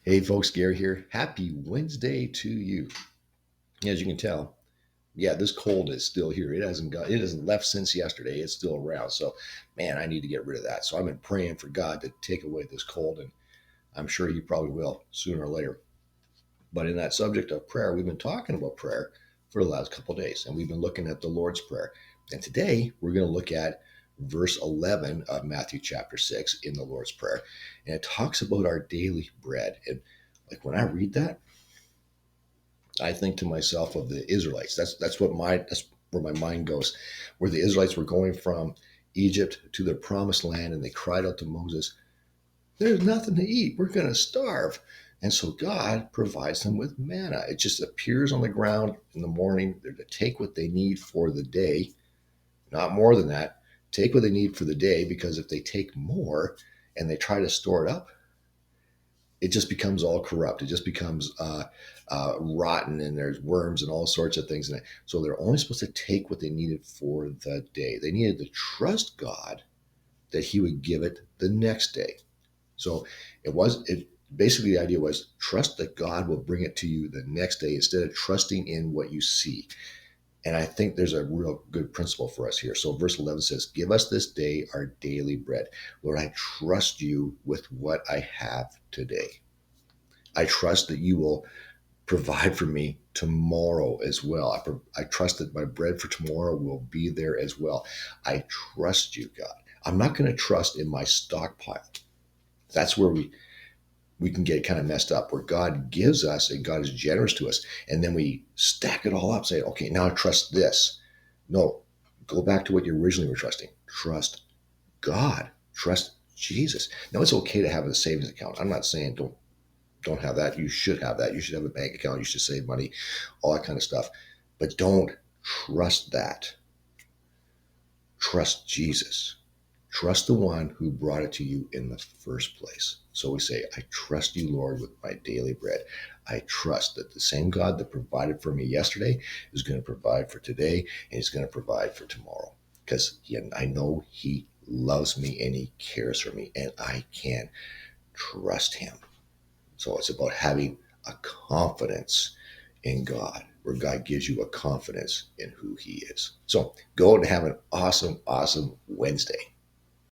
Hey folks, Gary here. Happy Wednesday to you. As you can tell, yeah, this cold is still here. It hasn't left since yesterday. It's still around. So, man, I need to get rid of that. So I've been praying for God to take away this cold, and I'm sure He probably will sooner or later. But in that subject of prayer, we've been talking about prayer for the last couple of days, and we've been looking at the Lord's Prayer. And today we're going to look at verse 11 of Matthew chapter 6 in the Lord's Prayer. And it talks about our daily bread. And like when I read that, I think to myself of the Israelites. That's where my mind goes. Where the Israelites were going from Egypt to their promised land, and they cried out to Moses, "There's nothing to eat. We're going to starve." And so God provides them with manna. It just appears on the ground in the morning. They're to take what they need for the day, not more than that. Take what they need for the day, because if they take more and they try to store it up, it just becomes all corrupt. It just becomes rotten, and there's worms and all sorts of things in it. So they're only supposed to take what they needed for the day. They needed to trust God that He would give it the next day. So it basically, the idea was trust that God will bring it to you the next day instead of trusting in what you see. And I think there's a real good principle for us here. So verse 11 says, "Give us this day our daily bread." Lord, I trust you with what I have today. I trust that you will provide for me tomorrow as well. I trust that my bread for tomorrow will be there as well. I trust you, God. I'm not going to trust in my stockpile. That's where we can get kind of messed up, where God gives us and God is generous to us, and then we stack it all up, saying, "Okay, now I trust this." No, go back to what you originally were trusting. Trust God. Trust Jesus. Now it's okay to have a savings account. I'm not saying don't have that. You should have that. You should have a bank account. You should save money, all that kind of stuff. But don't trust that. Trust Jesus. Trust the one who brought it to you in the first place. So we say, "I trust you, Lord, with my daily bread." I trust that the same God that provided for me yesterday is going to provide for today, and He's going to provide for tomorrow. Because I know He loves me and He cares for me, and I can trust Him. So it's about having a confidence in God, where God gives you a confidence in who He is. So go out and have an awesome, awesome Wednesday.